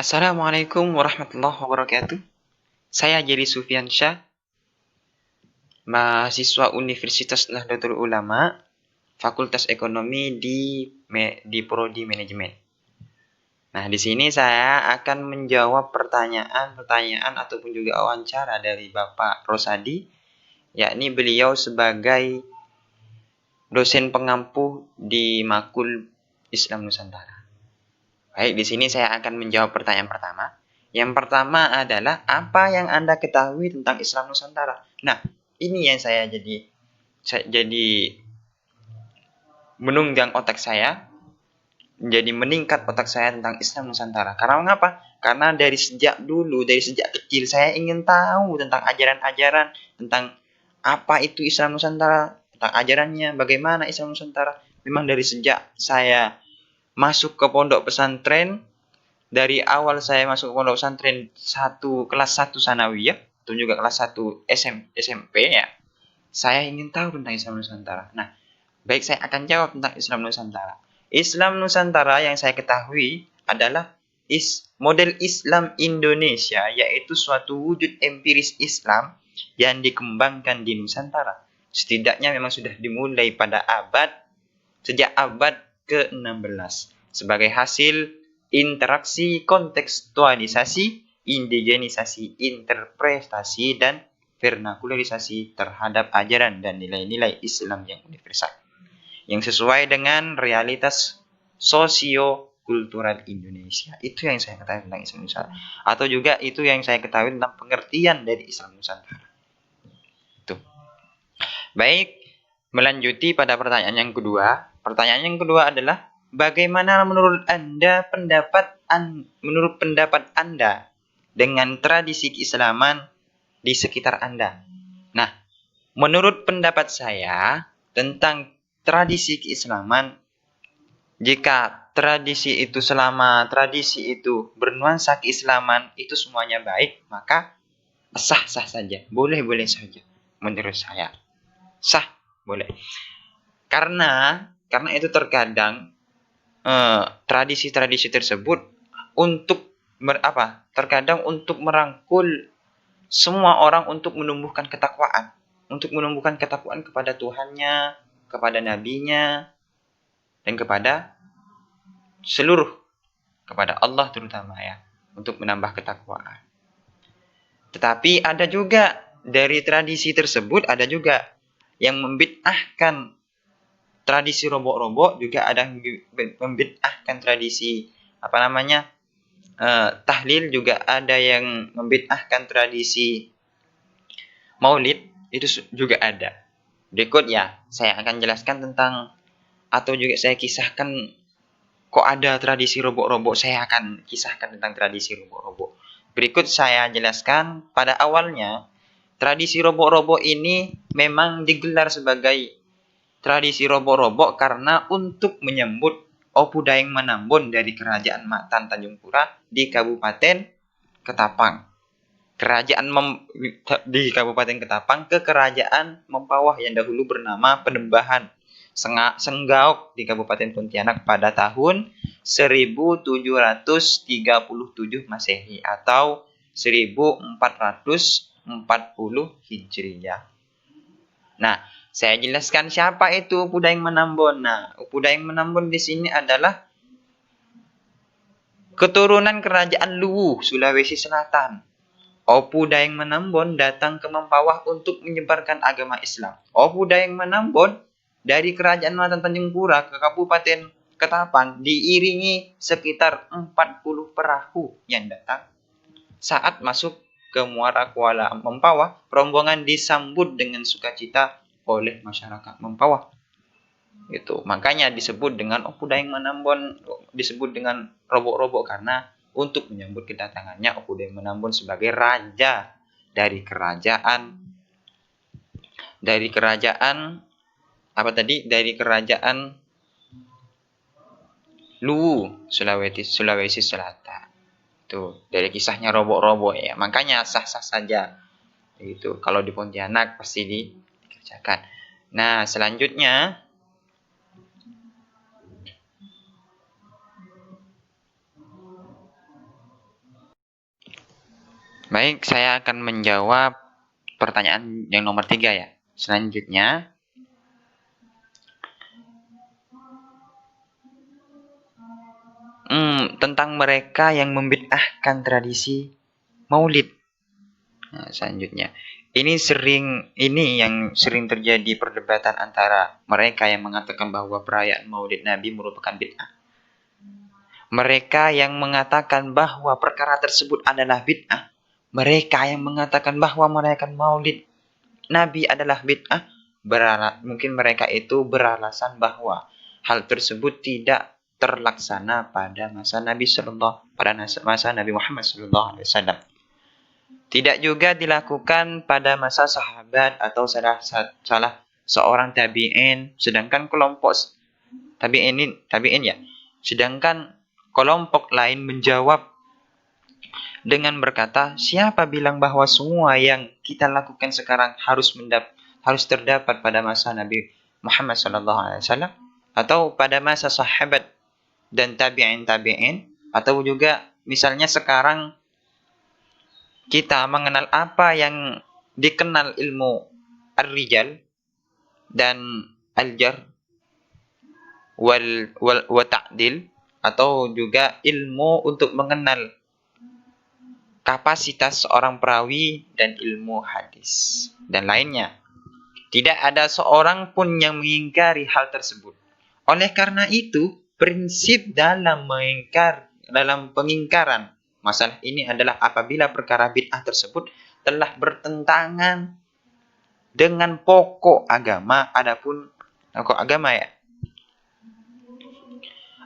Assalamualaikum warahmatullahi wabarakatuh. Saya Jerry Sufyansyah, mahasiswa Universitas Nahdlatul Ulama, Fakultas Ekonomi di Prodi Manajemen. Nah, di sini saya akan menjawab pertanyaan ataupun juga wawancara dari Bapak Rosadi, yakni beliau sebagai dosen pengampu di Makul Islam Nusantara. Baik, di sini saya akan menjawab pertanyaan pertama. Yang pertama adalah apa yang Anda ketahui tentang Islam Nusantara? Nah, ini yang saya jadi menunjang otak saya, menjadi meningkat otak saya tentang Islam Nusantara. Karena mengapa? Karena dari sejak kecil saya ingin tahu tentang ajaran-ajaran, tentang apa itu Islam Nusantara, tentang ajarannya, bagaimana Islam Nusantara. Memang dari sejak saya masuk ke pondok pesantren, dari awal saya masuk ke pondok pesantren kelas 1 sanawiyah atau juga kelas 1 SMP ya, saya ingin tahu tentang Islam Nusantara. Nah, baik, saya akan jawab tentang Islam Nusantara. Islam Nusantara yang saya ketahui adalah model Islam Indonesia, yaitu suatu wujud empiris Islam yang dikembangkan di Nusantara. Setidaknya memang sudah dimulai sejak abad ke-16 sebagai hasil interaksi, kontekstualisasi, indigenisasi, interpretasi, dan vernakularisasi terhadap ajaran dan nilai-nilai Islam yang universal, yang sesuai dengan realitas sosio-kultural Indonesia. Itu yang saya ketahui tentang Islam Nusantara. Atau juga itu yang saya ketahui tentang pengertian dari Islam Nusantara. Itu. Baik, melanjuti pada pertanyaan yang kedua. Pertanyaan yang kedua adalah, bagaimana menurut pendapat Anda dengan tradisi keislaman di sekitar Anda? Nah, menurut pendapat saya tentang tradisi keislaman, jika selama tradisi itu bernuansa keislaman, itu semuanya baik, maka sah-sah saja, boleh-boleh saja menurut saya. Sah, boleh. Karena itu terkadang tradisi-tradisi tersebut terkadang untuk merangkul semua orang untuk menumbuhkan ketakwaan kepada Tuhannya, kepada nabinya, dan kepada Allah terutama ya, untuk menambah ketakwaan. Tetapi ada juga dari tradisi tersebut, ada juga yang membid'ahkan tradisi robok-robok, juga ada yang membid'ahkan tradisi tahlil, juga ada yang membid'ahkan tradisi maulid, itu juga ada. Berikut ya, saya akan jelaskan tentang, atau juga saya kisahkan kok ada tradisi robok-robok. Saya akan kisahkan tentang tradisi robok-robok. Berikut saya jelaskan. Pada awalnya, tradisi robok-robok ini memang digelar sebagai tradisi robok-robok karena untuk menyambut Opu Daeng Manambon dari Kerajaan Matan Tanjung Pura di Kabupaten Ketapang. Di Kabupaten Ketapang ke Kerajaan Mempawah yang dahulu bernama Penembahan Senggaok di Kabupaten Pontianak pada tahun 1737 Masehi atau 1440 Hijriyah. Nah, saya jelaskan siapa itu Opu Daeng Manambon. Nah, Opu Daeng Manambon di sini adalah keturunan Kerajaan Luwu, Sulawesi Selatan. Opu Daeng Manambon datang ke Mempawah untuk menyebarkan agama Islam. Opu Daeng Manambon dari Kerajaan Matan Tanjung Pura ke Kabupaten Ketapang diiringi sekitar 40 perahu yang datang. Saat masuk ke Muara Kuala Mempawah, rombongan disambut dengan sukacita oleh masyarakat Mempawah. Itu makanya disebut dengan Opu Daeng Manambon, disebut dengan robok-robok karena untuk menyambut kedatangannya Opu Daeng Manambon sebagai raja dari kerajaan Luwu, Sulawesi Selatan. Itu dari kisahnya robok-robok ya. Makanya sah-sah saja. Itu kalau di Pontianak pasti dikerjakan. Nah, selanjutnya Baik, saya akan menjawab pertanyaan yang nomor 3 ya. Selanjutnya, tentang mereka yang membid'ahkan tradisi maulid. Nah, selanjutnya, ini yang sering terjadi perdebatan antara mereka yang mengatakan bahwa perayaan maulid Nabi merupakan bid'ah. Mereka yang mengatakan bahwa perkara tersebut adalah bid'ah. Mereka yang mengatakan bahwa merayakan maulid Nabi adalah bid'ah, mungkin mereka itu beralasan bahwa hal tersebut tidak terlaksana pada masa Nabi Muhammad SAW. Tidak juga dilakukan pada masa sahabat atau salah seorang tabi'in, sedangkan kelompok tabi'in ya. Sedangkan kelompok lain menjawab dengan berkata, siapa bilang bahwa semua yang kita lakukan sekarang harus terdapat pada masa Nabi Muhammad SAW atau pada masa sahabat dan tabi'in atau juga misalnya sekarang kita mengenal apa yang dikenal ilmu ar-rijal dan al-jar wa ta'dil, atau juga ilmu untuk mengenal kapasitas seorang perawi dan ilmu hadis dan lainnya. Tidak ada seorang pun yang mengingkari hal tersebut. Oleh karena itu, prinsip dalam pengingkaran masalah ini adalah apabila perkara bid'ah tersebut telah bertentangan dengan pokok agama,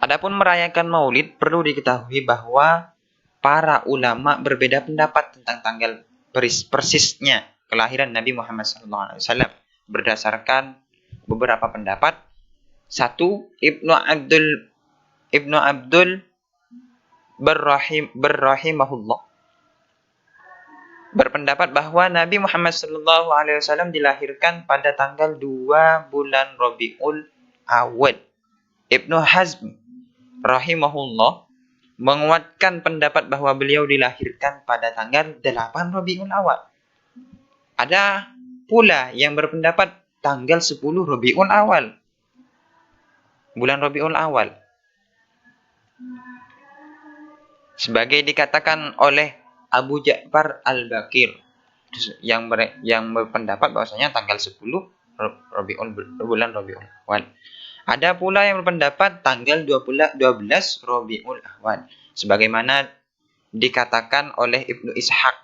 Adapun merayakan maulid, perlu diketahui bahwa para ulama berbeda pendapat tentang tanggal persisnya kelahiran Nabi Muhammad SAW berdasarkan beberapa pendapat. Satu, Ibnu Abdul Berrahimahullah berpendapat bahwa Nabi Muhammad SAW dilahirkan pada tanggal 2 bulan Rabiul Awal. Ibnu Hazm rahimahullah menguatkan pendapat bahwa beliau dilahirkan pada tanggal 8 Rabiul Awal. Ada pula yang berpendapat tanggal 10 Rabiul Awal. Bulan Rabiul Awal. Sebagai dikatakan oleh Abu Ja'far Al-Baqir yang berpendapat bahwasanya tanggal 10 bulan Rabiul Awal. Ada pula yang berpendapat tanggal 12 Rabiul Awal. Sebagaimana dikatakan oleh Ibnu Ishaq.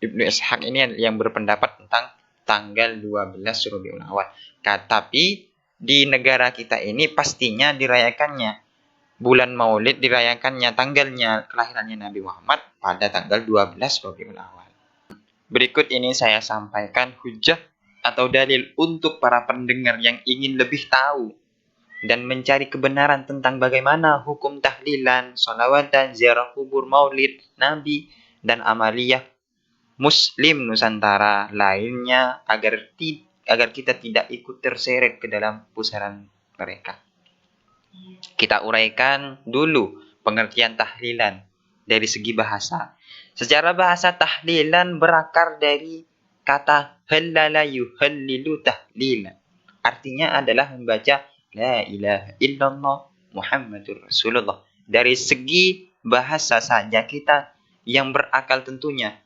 Ibnu Ishaq ini yang berpendapat tentang tanggal 12 Rabiul Awal. Tapi di negara kita ini pastinya dirayakannya bulan Maulid, dirayakannya tanggalnya kelahirannya Nabi Muhammad pada tanggal 12 Rabiul Awal. Berikut ini saya sampaikan hujah atau dalil untuk para pendengar yang ingin lebih tahu dan mencari kebenaran tentang bagaimana hukum tahlilan, sholawatan, ziarah kubur, maulid, nabi, dan amaliyah Muslim Nusantara lainnya agar kita tidak ikut terseret ke dalam pusaran mereka. Kita uraikan dulu pengertian tahlilan dari segi bahasa. Secara bahasa, tahlilan berakar dari kata halala yuhallilu tahlilan. Artinya adalah membaca la ilaha illallah Muhammadur Rasulullah. Dari segi bahasa saja kita yang berakal tentunya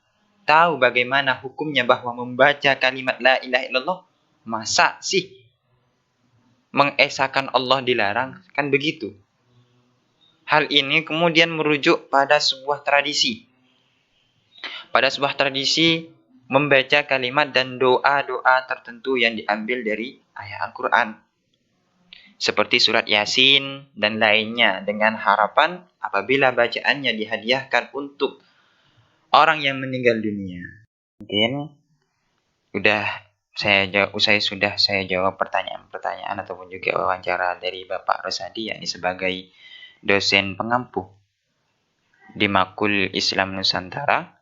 tahu bagaimana hukumnya bahwa membaca kalimat la ilaha illallah. Masa sih mengesahkan Allah dilarang? Kan begitu. Hal ini kemudian merujuk pada sebuah tradisi. Pada sebuah tradisi membaca kalimat dan doa-doa tertentu yang diambil dari ayat Al-Quran. Seperti surat Yasin dan lainnya, dengan harapan apabila bacaannya dihadiahkan untuk orang yang meninggal dunia. Mungkin sudah saya jawab pertanyaan-pertanyaan ataupun juga wawancara dari Bapak Rosadi, yakni sebagai dosen pengampu di Makul Islam Nusantara.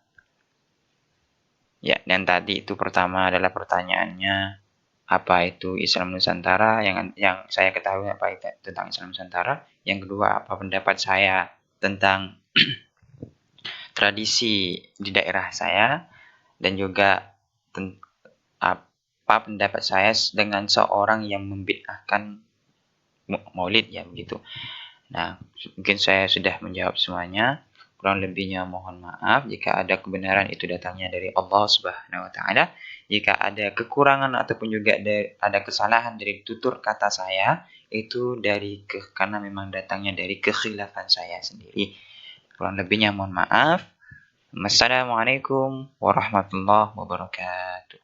Ya, dan tadi itu pertama adalah pertanyaannya, apa itu Islam Nusantara? Yang saya ketahui apa itu tentang Islam Nusantara. Yang kedua, apa pendapat saya tentang tradisi di daerah saya dan juga apa pendapat saya dengan seorang yang membid'ahkan maulid ya begitu. Nah, mungkin saya sudah menjawab semuanya. Kurang lebihnya mohon maaf jika ada kebenaran itu datangnya dari Allah Subhanahu wa taala. Jika ada kekurangan ataupun juga ada kesalahan dari tutur kata saya itu karena memang datangnya dari kekhilafan saya sendiri. Kurang lebihnya mohon maaf. Wassalamualaikum warahmatullahi wabarakatuh.